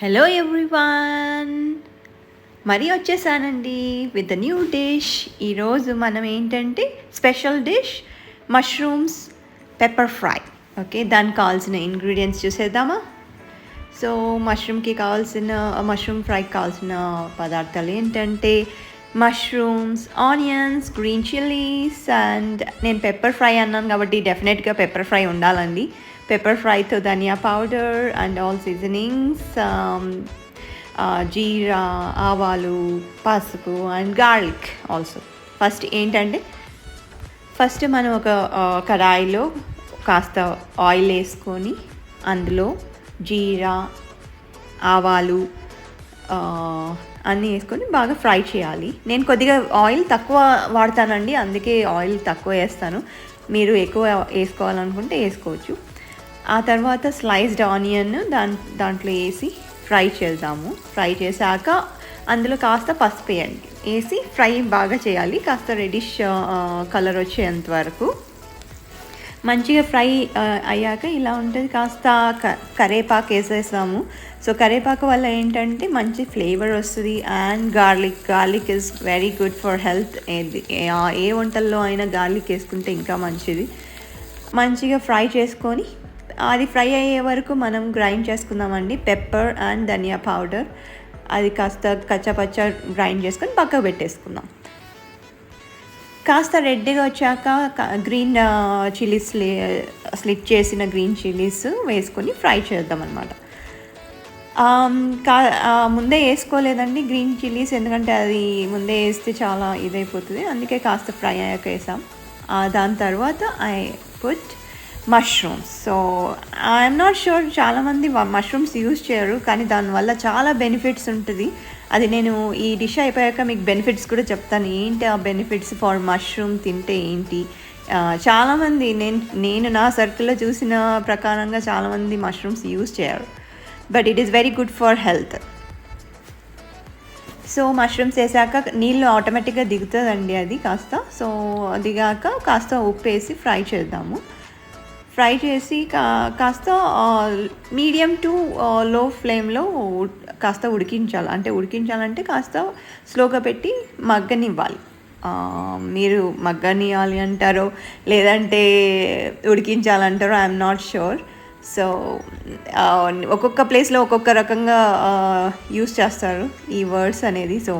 Hello everyone, మరీ వచ్చేసానండి with new dish. ఈరోజు మనం ఏంటంటే special dish mushrooms pepper fry. Okay, దానికి కావాల్సిన ఇంగ్రీడియంట్స్ చూసేద్దామా? సో మష్రూమ్ ఫ్రైకి కావాల్సిన పదార్థాలు ఏంటంటే mushrooms, onions, green chillies and నేను పెప్పర్ ఫ్రై అన్నాను కాబట్టి డెఫినెట్గా పెప్పర్ ఫ్రై ఉండాలండి. పెప్పర్ ఫ్రైతో ధనియా పౌడర్ అండ్ ఆల్ సీజనింగ్స్, జీరా, ఆవాలు, పసుపు అండ్ గార్లిక్ ఆల్సో. ఫస్ట్ మనం ఒక కడాయిలో కాస్త ఆయిల్ వేసుకొని అందులో జీరా, ఆవాలు అన్నీ వేసుకొని బాగా ఫ్రై చేయాలి. నేను కొద్దిగా ఆయిల్ తక్కువ వాడతానండి, అందుకే ఆయిల్ తక్కువ వేస్తాను. మీరు ఎక్కువ వేసుకోవాలనుకుంటే వేసుకోవచ్చు. ఆ తర్వాత స్లైస్డ్ ఆనియన్ దాంట్లో వేసి ఫ్రై చేద్దాము. ఫ్రై చేశాక అందులో కాస్త పసుపు వేసి ఫ్రై బాగా చేయాలి, కాస్త రెడిష్ కలర్ వచ్చేంత వరకు. మంచిగా ఫ్రై అయ్యాక ఇలా ఉంటుంది. కాస్త కరేపాకు వేసేస్తాము. సో కరేపాకు వల్ల ఏంటంటే మంచి ఫ్లేవర్ వస్తుంది. And garlic is very good for health. ఏ వంటల్లో అయినా గార్లిక్ వేసుకుంటే ఇంకా మంచిది. మంచిగా ఫ్రై చేసుకొని అది ఫ్రై అయ్యే వరకు మనం గ్రైండ్ చేసుకుందామండి. పెప్పర్ అండ్ ధనియా పౌడర్ అది కాస్త కచ్చపచ్చ గ్రైండ్ చేసుకొని పక్కకు పెట్టేసుకుందాం. కాస్త రెడ్గా వచ్చాక గ్రీన్ చిల్లీస్ స్లిట్ చేసిన గ్రీన్ చిల్లీస్ వేసుకొని ఫ్రై చేద్దాం అన్నమాట. ముందే వేసుకోలేదండి గ్రీన్ చిల్లీస్, ఎందుకంటే అది ముందే వేస్తే చాలా ఇదైపోతుంది, అందుకే కాస్త ఫ్రై అయ్యాక వేసాం. దాని తర్వాత I put mushrooms. So I'm not sure, చాలామంది మష్రూమ్స్ యూజ్ చేయరు, కానీ దానివల్ల చాలా బెనిఫిట్స్ ఉంటుంది. అది నేను ఈ డిష్ అయిపోయాక మీకు బెనిఫిట్స్ కూడా చెప్తాను. ఏంటి ఆ బెనిఫిట్స్ ఫర్ మష్రూమ్ తింటే ఏంటి. చాలామంది నేను నా సర్కిల్లో చూసిన ప్రకారంగా చాలామంది మష్రూమ్స్ యూజ్ చేయరు, but it is very good for health. So mushrooms వేసాక నీళ్ళు ఆటోమేటిక్గా దిగుతుందండి అది కాస్త. సో దిగాక కాస్త ఉప్పు వేసి ఫ్రై చేద్దాము. ఫ్రై చేసి కాస్త మీడియం టు లో ఫ్లేమ్లో కాస్త ఉడికించాలంటే కాస్త స్లోగా పెట్టి మగ్గనివ్వాలి. మీరు మగ్గనివ్వాలి అంటారో లేదంటే ఉడికించాలంటారో ఐఎమ్ నాట్ షూర్. సో ఒక్కొక్క ప్లేస్లో ఒక్కొక్క రకంగా యూస్ చేస్తారు ఈ వర్డ్స్ అనేది. సో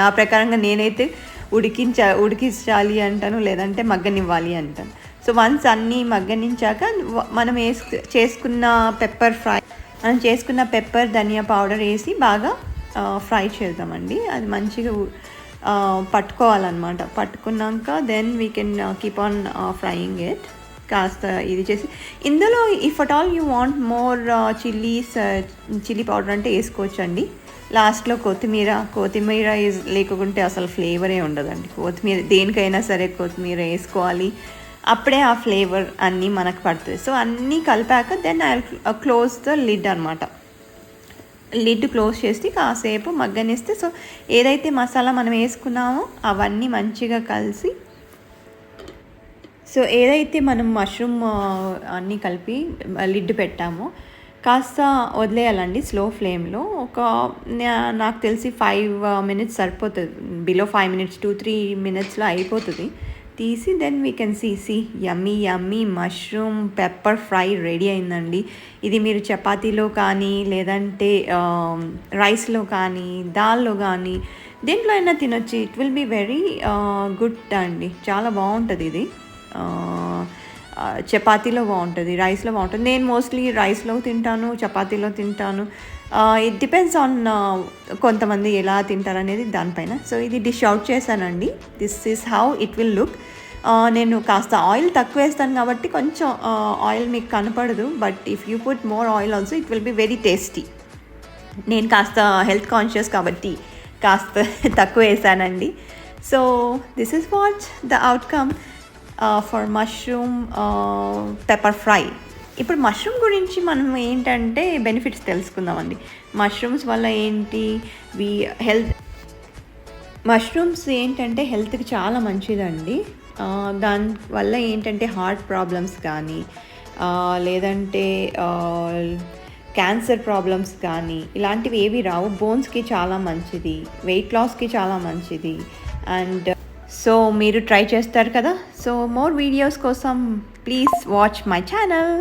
నా ప్రకారంగా నేనైతే ఉడికించాలి అంటాను, లేదంటే మగ్గనివ్వాలి అంటాను. సో వన్స్ అన్నీ మగ్గనించాక మనం చేసుకున్న పెప్పర్ ధనియా పౌడర్ వేసి బాగా ఫ్రై చేద్దామండి. అది మంచిగా పట్టుకోవాలన్నమాట. పట్టుకున్నాక then we can keep on frying it. కాస్త ఇది చేసి ఇందులో if at all you want more chilli powder అంటే వేసుకోవచ్చు అండి. లాస్ట్లో కొత్తిమీర లేకుంటే అసలు ఫ్లేవరే ఉండదండి. కొత్తిమీర దేనికైనా సరే కొత్తిమీర వేసుకోవాలి, అప్పుడే ఆ ఫ్లేవర్ అన్నీ మనకు పడుతుంది. సో అన్నీ కలిపాక then I close the lid అనమాట. లిడ్ క్లోజ్ చేసి కాసేపు మగ్గనిస్తే, సో ఏదైతే మసాలా మనం వేసుకున్నామో అవన్నీ మంచిగా కలిసి, సో ఏదైతే మనం మష్రూమ్ అన్నీ కలిపి లిడ్ పెట్టామో కాస్త వదిలేయాలండి స్లో ఫ్లేమ్లో. నాకు తెలిసి 5 minutes సరిపోతుంది. బిలో 5 minutes 2-3 minutesలో అయిపోతుంది. తీసి then we can see yummy mushroom pepper fry ready అయిందండి. ఇది మీరు చపాతీలో కానీ లేదంటే రైస్లో కానీ దాల్లో కానీ దేంట్లో అయినా తినొచ్చు. It will be very good అండి, చాలా బాగుంటుంది ఇది. చపాతీలో బాగుంటుంది, రైస్లో బాగుంటుంది. నేను మోస్ట్లీ రైస్లో తింటాను, చపాతీలో తింటాను. ఇట్ డిపెండ్స్ ఆన్ కొంతమంది ఎలా తింటారు అనేది దానిపైన. సో ఇది డిష్ అవుట్ చేశానండి. This is how it will look. నేను కాస్త ఆయిల్ తక్కువ వేస్తాను కాబట్టి కొంచెం ఆయిల్ మీకు కనపడదు, but if you put more oil also it will be very tasty. నేను కాస్త హెల్త్ కాన్షియస్ కాబట్టి కాస్త తక్కువ వేసానండి. So this is what the outcome for mushroom pepper fry. ఇప్పుడు మష్రూమ్ గురించి మనం ఏంటంటే బెనిఫిట్స్ తెలుసుకుందామండి. మష్రూమ్స్ వల్ల ఏంటి మష్రూమ్స్ ఏంటంటే హెల్త్కి చాలా మంచిదండి. దానివల్ల ఏంటంటే హార్ట్ ప్రాబ్లమ్స్ కానీ లేదంటే క్యాన్సర్ ప్రాబ్లమ్స్ కానీ ఇలాంటివి ఏవి రావు. బోన్స్కి చాలా మంచిది, వెయిట్ లాస్కి చాలా మంచిది. అండ్ సో మీరు ట్రై చేస్తారు కదా. సో మోర్ వీడియోస్ కోసం ప్లీజ్ వాచ్ మై ఛానల్.